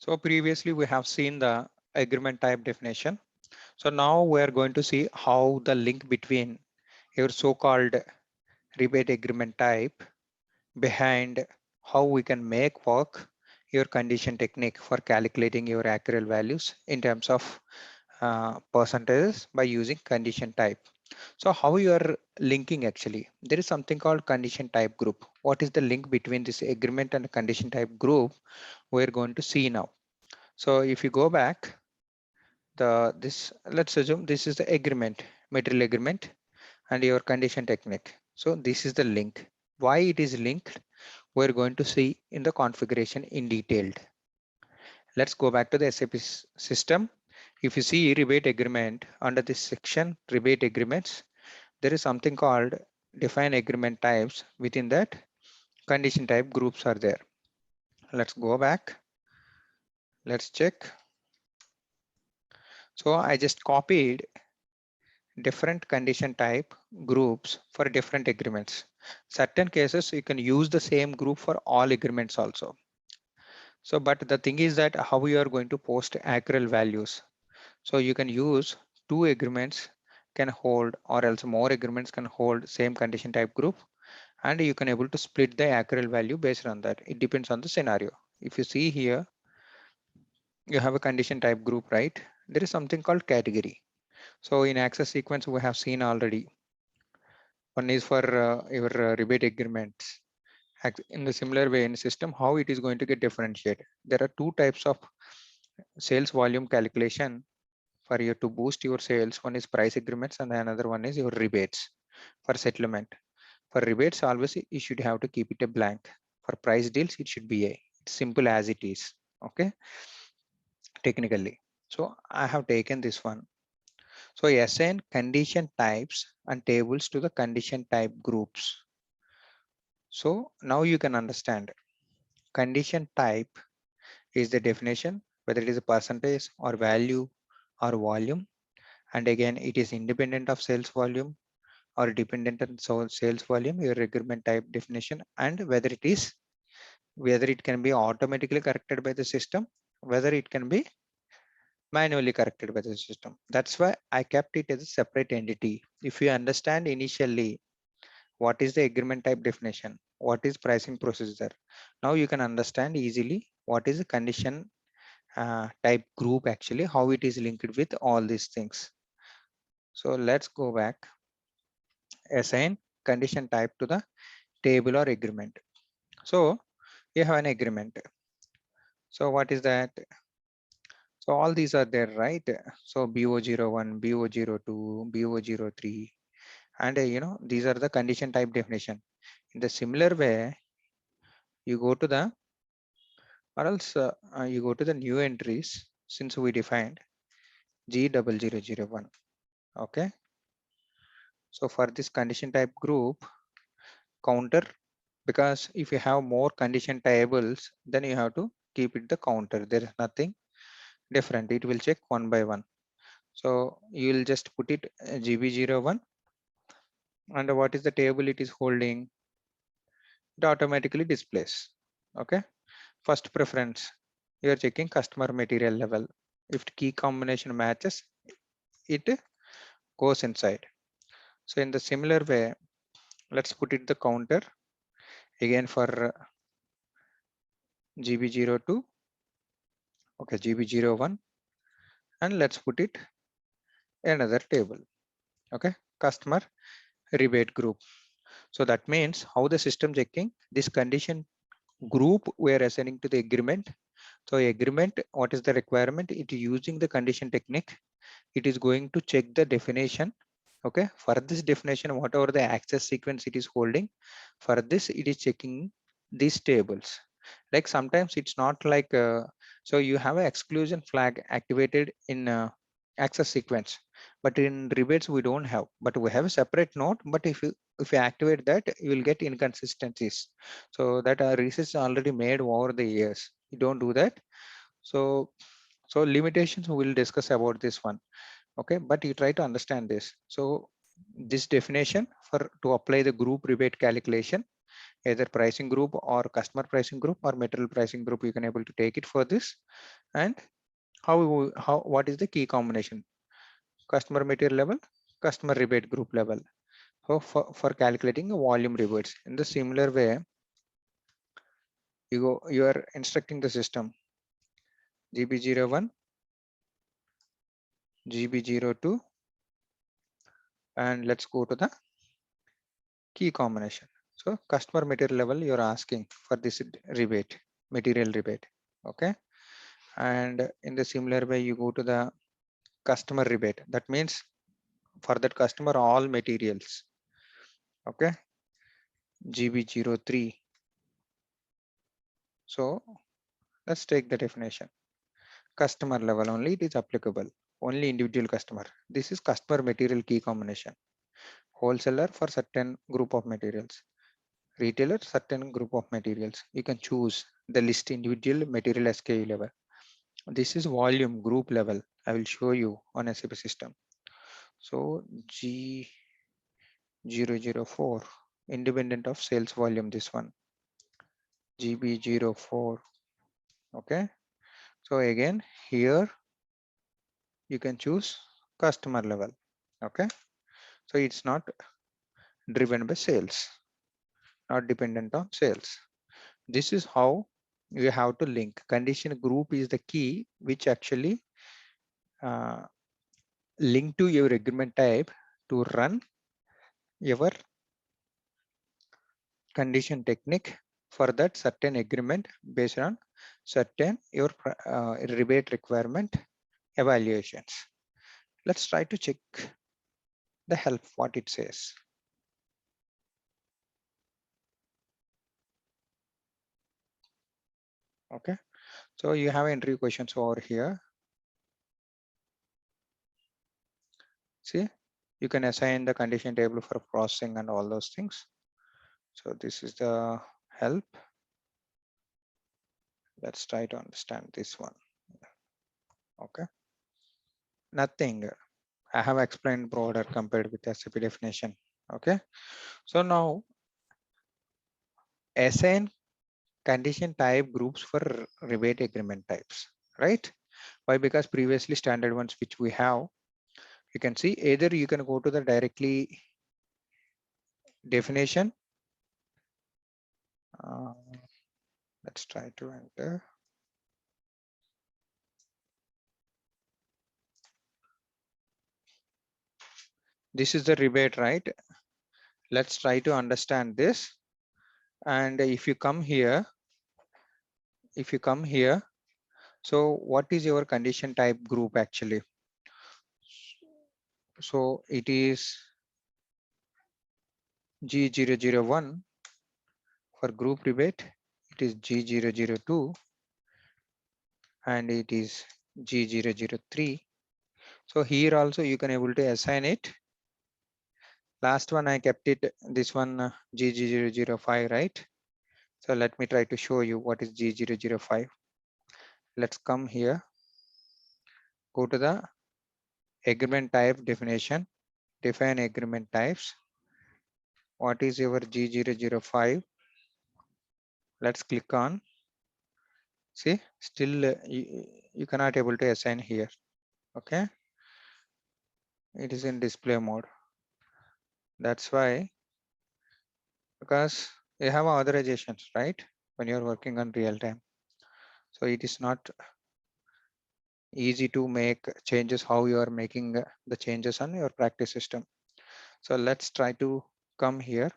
So previously we have seen the agreement type definition. So now we are going to see how the link between your so-called rebate agreement type behind how we can make work your condition technique for calculating your accurate values in terms of percentages by using condition type. So how you are linking actually? There is something called condition type group. What is the link between this agreement and condition type group? We're going to see now. So if you go back, this let's assume this is the agreement, material agreement, and your condition technique. So this is the link. Why it is linked? We're going to see in the configuration in detailed. Let's go back to the SAP system. If you see rebate agreement under this section, rebate agreements, there is something called define agreement types. Within that, condition type groups are there. Let's go back. Let's check. So I just copied different condition type groups for different agreements. Certain cases you can use the same group for all agreements also. So, but the thing is that how you are going to post accurate values. So you can use two agreements can hold, or else more agreements can hold same condition type group, and you can able to split the accurate value based on that. It depends on the scenario. If you see here, you have a condition type group, right? There is something called category. So in access sequence, we have seen already. One is for your rebate agreements. In the similar way in system, how it is going to get differentiated. There are two types of sales volume calculation for you to boost your sales. One is price agreements and another one is your rebates for settlement. For rebates, always you should have to keep it a blank. For price deals, it should be a. It's simple as it is. Okay, technically. So I have taken this one. So assign condition types and tables to the condition type groups. So now you can understand condition type is the definition, whether it is a percentage or value or volume. And again, it is independent of sales volume or dependent on sales volume, your agreement type definition, and whether it can be automatically corrected by the system, whether it can be manually corrected by the system. That's why I kept it as a separate entity. If you understand initially what is the agreement type definition, what is pricing procedure, now you can understand easily what is the condition type group actually, how it is linked with all these things. So let's go back, assign condition type to the table or agreement. So you have an agreement. So what is that? So all these are there, right? So BO01, BO02, BO03, and these are the condition type definition. In the similar way, you go to the, or else you go to the new entries since we defined G0001. Okay. So for this condition type group, counter, because if you have more condition tables, then you have to keep it the counter. There is nothing different. It will check one by one. So you will just put it GB01, and what is the table it is holding, it automatically displays. Okay. First preference, you are checking customer material level. If key combination matches, it goes inside. So in the similar way, let's put it the counter again for GB02, okay, GB01, and let's put it another table. Okay, customer rebate group. So that means how the system checking this condition group we are assigning to the agreement. So agreement, what is the requirement? It is using the condition technique. It is going to check the definition. Okay, for this definition, whatever the access sequence it is holding, for this it is checking these tables. Like sometimes it's not like so you have an exclusion flag activated in access sequence, but in rebates we don't have, but we have a separate node. But if you activate that, you will get inconsistencies. So that research already made over the years. You don't do that. So limitations we will discuss about this one. Okay, but you try to understand this. So this definition for to apply the group rebate calculation, either pricing group or customer pricing group or material pricing group. You can able to take it for this. And what is the key combination? Customer material level, customer rebate group level. So for calculating volume rebates in the similar way, you are instructing the system GB01, GB02, and let's go to the key combination. So customer material level, you're asking for this rebate, material rebate. Okay. And in the similar way, you go to the customer rebate. That means for that customer, all materials. Okay. GB03. So let's take the definition. Customer level only, it is applicable. Only individual customer. This is customer material key combination. Wholesaler for certain group of materials. Retailer, certain group of materials. You can choose the list individual material SKU level. This is volume group level. I will show you on SAP system. So G004, independent of sales volume, this one. GB04. Okay. So again, here you can choose customer level. Okay. So it's not driven by sales, not dependent on sales. This is how you have to link. Condition group is the key which actually uh, link to your agreement type to run your condition technique for that certain agreement based on certain your rebate requirement evaluations. Let's try to check the help what it says. Okay, so you have entry questions over here. See, you can assign the condition table for processing and all those things. So this is the help. Let's try to understand this one. Okay, nothing. I have explained broader compared with SAP definition. Okay, so now assign condition type groups for rebate agreement types, right? Why? Because previously standard ones which we have, you can see either you can go to the directly definition. Let's try to enter. This is the rebate, right? Let's try to understand this. And if you come here, so what is your condition type group actually? So it is G001 for group rebate. It is G002 and it is G003. So here also you can able to assign it. Last one I kept it, this one G005, right? So let me try to show you what is G005. Let's come here, go to the agreement type definition, define agreement types. What is your G005? Let's click on. See, still you cannot able to assign here. Okay, it is in display mode. That's why, because you have authorizations, right? When you're working on real time. So it is not easy to make changes how you are making the changes on your practice system. So let's try to come here.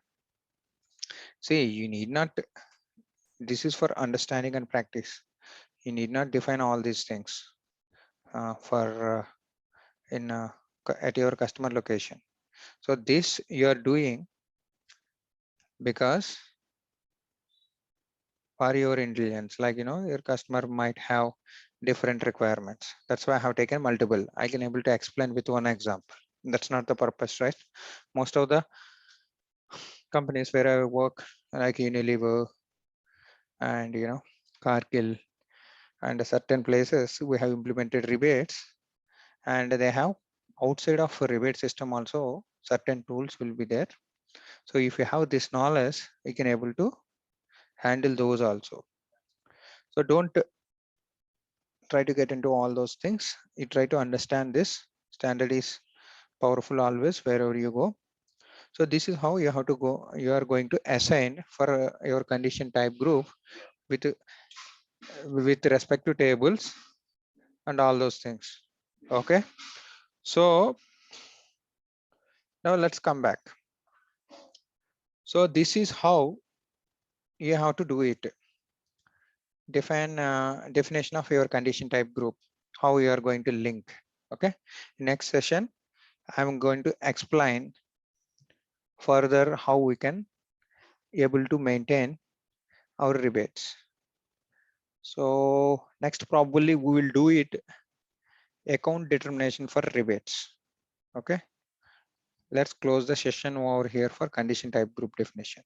See, you need not, this is for understanding and practice. You need not define all these things for at your customer location. So this you are doing because for your intelligence, like, your customer might have different requirements. That's why I have taken multiple. I can able to explain with one example. That's not the purpose, right? Most of the companies where I work, like Unilever and Cargill and certain places, we have implemented rebates, and they have outside of a rebate system also certain tools will be there. So if you have this knowledge, you can able to handle those also. So don't try to get into all those things. You try to understand this. Standard is powerful always wherever you go. So this is how you have to go. You are going to assign for your condition type group with respect to tables and all those things. Okay. So now let's come back. So this is how you have to do it. Define definition of your condition type group, how you are going to link. Okay. Next session, I'm going to explain further how we can able to maintain our rebates. So next probably we will do it account determination for rebates. Okay. Let's close the session over here for condition type group definition.